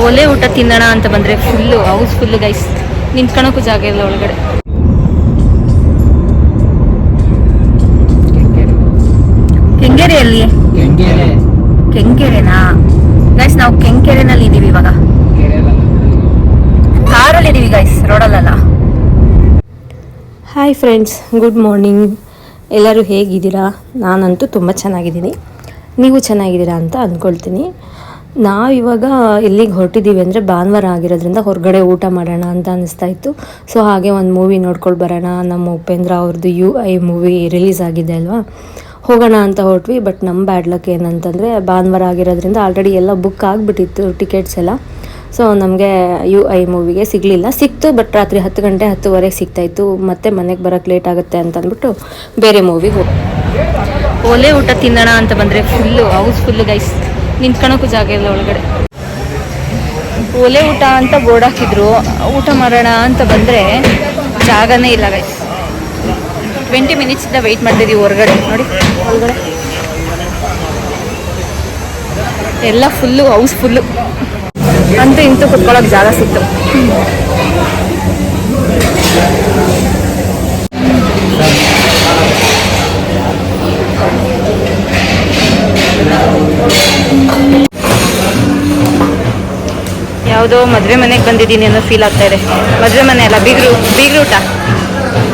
ಒಲೆ ಊಟ ತಿನ್ನೋಣ ಅಂತ ಬಂದರೆ ಫುಲ್ಲು ಹೌಸ್ಫುಲ್ಲು ಗೈಸ್, ನಿಂತ್ಕೊಳಕ್ಕೂ ಜಾಗ ಇಲ್ಲ ಒಳಗಡೆ. ಕೆಂಗೇರಿಯಲ್ಲಿ ಕೆಂಗೇರೆನಾ ಗೈಸ್? ನಾವು ಕೆಂಗೇರಿನಲ್ಲಿ ಇದ್ದೀವಿ ಇವಾಗ, ಕಾರಲ್ಲಿ ಇದ್ದೀವಿ ಗೈಸ್, ರೋಡಲ್ಲ. Hi friends, good morning. ಎಲ್ಲರೂ ಹೇಗಿದ್ದೀರಾ? ನಾನಂತೂ ತುಂಬ ಚೆನ್ನಾಗಿದ್ದೀನಿ, ನೀವು ಚೆನ್ನಾಗಿದ್ದೀರಾ ಅಂತ ಅಂದ್ಕೊಳ್ತೀನಿ. ನಾವಿವಾಗ ಎಲ್ಲಿಗೆ ಹೊರಟಿದ್ದೀವಿ ಅಂದರೆ ಭಾನುವಾರ ಆಗಿರೋದ್ರಿಂದ ಹೊರಗಡೆ ಊಟ ಮಾಡೋಣ ಅಂತ ಅನಿಸ್ತಾ ಇತ್ತು. ಸೊ ಹಾಗೆ ಒಂದು ಮೂವಿ ನೋಡ್ಕೊಂಡು ಬರೋಣ, ನಮ್ಮ ಉಪೇಂದ್ರ ಅವ್ರದ್ದು UI ಮೂವಿ ರಿಲೀಸ್ ಆಗಿದೆ ಅಲ್ವಾ, ಹೋಗೋಣ ಅಂತ ಹೊರಟ್ವಿ. ಬಟ್ ನಮ್ಮ ಬ್ಯಾಡ್ ಲಕ್ ಏನಂತಂದರೆ ಭಾನುವಾರ ಆಗಿರೋದ್ರಿಂದ ಆಲ್ರೆಡಿ ಎಲ್ಲ ಬುಕ್ ಆಗಿಬಿಟ್ಟಿತ್ತು ಟಿಕೆಟ್ಸ್ ಎಲ್ಲ. ಸೊ ನಮಗೆ UI ಮೂವಿಗೆ ಸಿಗಲಿಲ್ಲ, ಸಿಕ್ತು ಬಟ್ ರಾತ್ರಿ 10 ಗಂಟೆ 10:30 ಸಿಗ್ತಾಯಿತ್ತು. ಮತ್ತೆ ಮನೆಗೆ ಬರೋಕ್ಕೆ ಲೇಟ್ ಆಗುತ್ತೆ ಅಂತ ಅಂದ್ಬಿಟ್ಟು ಬೇರೆ ಮೂವಿಗೆ ಹೋಗಿ. ಒಲೆ ಊಟ ತಿನ್ನೋಣ ಅಂತ ಬಂದರೆ ಫುಲ್ಲು ಹೌಸ್ಫುಲ್ಲು ಗೈಸ್, ನಿಂತ್ಕೊಳಕ್ಕೂ ಜಾಗ ಇಲ್ಲ ಒಳಗಡೆ. ಒಲೆ ಊಟ ಅಂತ ಬೋರ್ಡ್ ಹಾಕಿದ್ರು, ಊಟ ಮಾಡೋಣ ಅಂತ ಬಂದರೆ ಜಾಗನೇ ಇಲ್ಲ ಗೈಸ್. 20 ಮಿನಿಟ್ಸಿಂದ ವೆಯ್ಟ್ ಮಾಡ್ತಿದ್ದೀವಿ ಹೊರಗಡೆ. ನೋಡಿ ಒಳಗಡೆ ಎಲ್ಲ ಫುಲ್ಲು ಹೌಸ್ಫುಲ್ಲು, ಅಂತೂ ಇಂತೂ ಕುತ್ಕೊಳ್ಳೋಕೆ ಜಾಗ ಸಿಕ್ತು. ಯಾವುದೋ ಮದುವೆ ಮನೆಗೆ ಬಂದಿದ್ದೀನಿ ಅನ್ನೋ ಫೀಲ್ ಆಗ್ತಾ ಇದೆ. ಮದುವೆ ಮನೆ ಅಲ್ಲ, ಬೀಗ್ರೂಟ.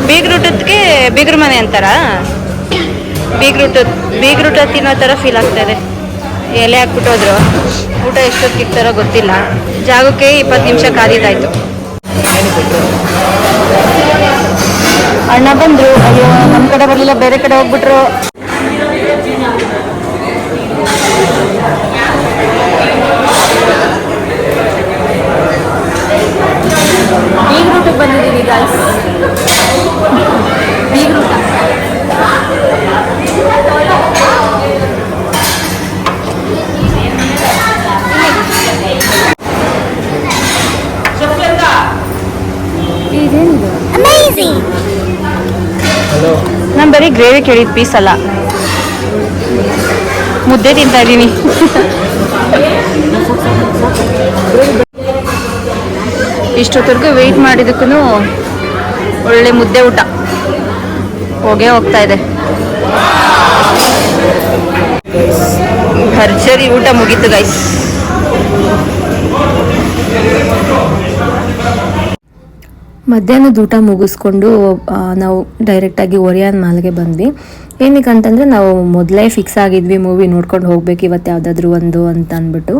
ಬೀಗ್ರೂಟಕ್ಕೆ ಬೀಗ್ರು ಮನೆ ಅಂತಾರ. ಬೀಗ್ರೂಟ ತಿನ್ನೋ ಥರ ಫೀಲ್ ಆಗ್ತಾ ಇದೆ. ಎಲೆ ಹಾಕ್ಬಿಟ್ಟು ಹೋದ್ರು, ಊಟ ಎಷ್ಟೊತ್ತಿಗೆ ಇರ್ತಾರೋ ಗೊತ್ತಿಲ್ಲ. ಜಾಗಕ್ಕೆ 20 ನಿಮಿಷ ಕಾದಿದ್ದಾಯ್ತು. ಅಣ್ಣ ಬಂದರು, ಅಯ್ಯೋ ನಮ್ಮ ಕಡೆ ಬರಲಿಲ್ಲ, ಬೇರೆ ಕಡೆ ಹೋಗ್ಬಿಟ್ರು. ಬೀಗ್ರೂಟಕ್ಕೆ ಬಂದಿದ್ದೀವಿ ಗಾಯ್ಸ್, ಬೀಗ್ರೂಟ. ನಾನು ಬರೀ ಗ್ರೇವಿ ಕೇಳಿದ ಪೀಸ್ ಅಲ್ಲ, ಮುದ್ದೆ ತಿಂತಾ ಇದ್ದೀನಿ. ಇಷ್ಟೊತ್ತರೆಗೂ ವೆಯ್ಟ್ ಮಾಡಿದಕ್ಕೂ ಒಳ್ಳೆ ಮುದ್ದೆ ಊಟ ಹೋಗ್ತಾ ಇದೆ. ಭರ್ಜರಿ ಊಟ ಮುಗೀತು ಗೈಸ್. ಮಧ್ಯಾಹ್ನದ ಊಟ ಮುಗಿಸ್ಕೊಂಡು ನಾವು ಡೈರೆಕ್ಟಾಗಿ ಒರಿಯಾನ್ ಮಾಲ್ಗೆ ಬಂದ್ವಿ. ಏನಕ್ಕೆ ಅಂತಂದರೆ ನಾವು ಮೊದಲೇ ಫಿಕ್ಸ್ ಆಗಿದ್ವಿ ಮೂವಿ ನೋಡ್ಕೊಂಡು ಹೋಗ್ಬೇಕು ಇವತ್ತು ಯಾವುದಾದ್ರೂ ಒಂದು ಅಂತ ಅಂದ್ಬಿಟ್ಟು.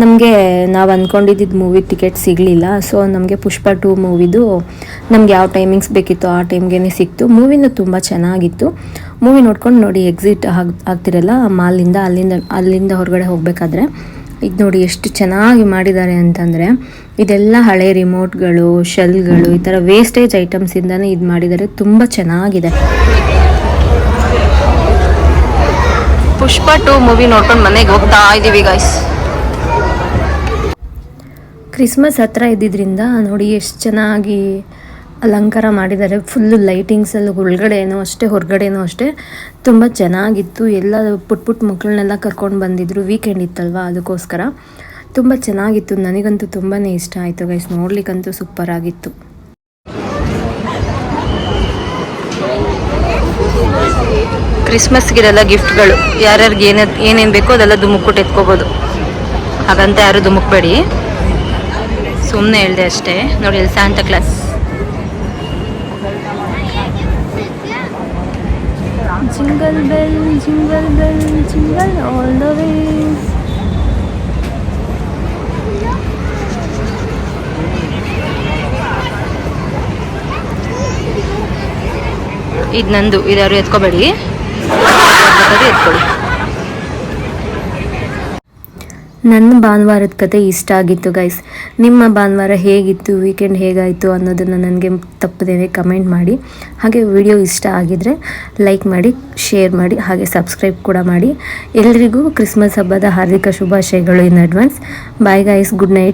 ನಮಗೆ ನಾವು ಅಂದ್ಕೊಂಡಿದ್ದು ಮೂವಿ ಟಿಕೆಟ್ ಸಿಗಲಿಲ್ಲ. ಸೊ ನಮಗೆ ಪುಷ್ಪ 2 ಮೂವಿದು ನಮ್ಗೆ ಯಾವ ಟೈಮಿಂಗ್ಸ್ ಬೇಕಿತ್ತು ಆ ಟೈಮ್ಗೆ ಸಿಕ್ತು. ಮೂವಿನೂ ತುಂಬ ಚೆನ್ನಾಗಿತ್ತು. ಮೂವಿ ನೋಡ್ಕೊಂಡು ನೋಡಿ ಎಕ್ಸಿಟ್ ಆಗ್ತಿರಲ್ಲ ಮಾಲಿಂದ, ಅಲ್ಲಿಂದ ಹೊರಗಡೆ ಹೋಗಬೇಕಾದ್ರೆ ಇದು ನೋಡಿ ಎಷ್ಟು ಚೆನ್ನಾಗಿ ಮಾಡಿದ್ದಾರೆ ಅಂತಂದರೆ, ಇದೆಲ್ಲ ಹಳೆ ರಿಮೋಟ್ಗಳು, ಶೆಲ್ಗಳು, ಈ ಥರ ವೇಸ್ಟೇಜ್ ಐಟಮ್ಸಿಂದನೇ ಇದು ಮಾಡಿದ್ದಾರೆ. ತುಂಬ ಚೆನ್ನಾಗಿದೆ. ಪುಷ್ಪ 2 ಮೂವಿ ನೋಡ್ಕೊಂಡು ಮನೆಗೆ ಹೋಗ್ತಾ ಇದ್ದೀವಿ ಗಾಯ್ಸ್. ಕ್ರಿಸ್ಮಸ್ ಹತ್ರ ಇದ್ದಿದ್ದರಿಂದ ನೋಡಿ ಎಷ್ಟು ಚೆನ್ನಾಗಿ ಅಲಂಕಾರ ಮಾಡಿದ್ದಾರೆ. ಫುಲ್ಲು ಲೈಟಿಂಗ್ಸಲ್ಲಿ ಒಳಗಡೆನೂ ಅಷ್ಟೇ ಹೊರಗಡೆನೂ ಅಷ್ಟೇ ತುಂಬ ಚೆನ್ನಾಗಿತ್ತು. ಎಲ್ಲ ಪುಟ್ಟ ಮಕ್ಕಳನ್ನೆಲ್ಲ ಕರ್ಕೊಂಡು ಬಂದಿದ್ರು, ವೀಕೆಂಡ್ ಇತ್ತಲ್ವ ಅದಕ್ಕೋಸ್ಕರ ತುಂಬ ಚೆನ್ನಾಗಿತ್ತು. ನನಗಂತೂ ತುಂಬಾ ಇಷ್ಟ ಆಯಿತು ಗೈಸ್, ನೋಡ್ಲಿಕ್ಕಂತೂ ಸೂಪರ್ ಆಗಿತ್ತು. ಕ್ರಿಸ್ಮಸ್ಗಿರೆಲ್ಲ ಗಿಫ್ಟ್ಗಳು ಯಾರ್ಯಾರಿಗೆ ಏನೇನು ಬೇಕೋ ಅದೆಲ್ಲ ದುಮುಕ್ಬಿಟ್ಟು ಎತ್ಕೋಬೋದು. ಹಾಗಂತ ಯಾರು ದುಮುಕ್ಬೇಡಿ, ಸುಮ್ಮನೆ ಹೇಳ್ದೆ ಅಷ್ಟೇ. ನೋಡಿ ಅಲ್ಲಿ Santa class. Jingle bell jingle bell jingle all the way. ಇದು ನಂದು, ಇದಾರು ಎತ್ಕೋಬೇಡಿ, ಎತ್ಕೊಳ್ಳಿ. ನನ್ನ ಭಾನುವಾರದ ಕತೆ ಇಷ್ಟ ಆಗಿತ್ತು ಗೈಸ್. ನಿಮ್ಮ ಭಾನುವಾರ ಹೇಗಿತ್ತು, ವೀಕೆಂಡ್ ಹೇಗಾಯಿತು ಅನ್ನೋದನ್ನು ನನಗೆ ತಪ್ಪದೇನೆ ಕಮೆಂಟ್ ಮಾಡಿ. ಹಾಗೆ ವಿಡಿಯೋ ಇಷ್ಟ ಆಗಿದರೆ ಲೈಕ್ ಮಾಡಿ, ಶೇರ್ ಮಾಡಿ, ಹಾಗೆ ಸಬ್ಸ್ಕ್ರೈಬ್ ಕೂಡ ಮಾಡಿ. ಎಲ್ಲರಿಗೂ ಕ್ರಿಸ್ಮಸ್ ಹಬ್ಬದ ಹಾರ್ದಿಕ ಶುಭಾಶಯಗಳು in advance. Bye guys, good night.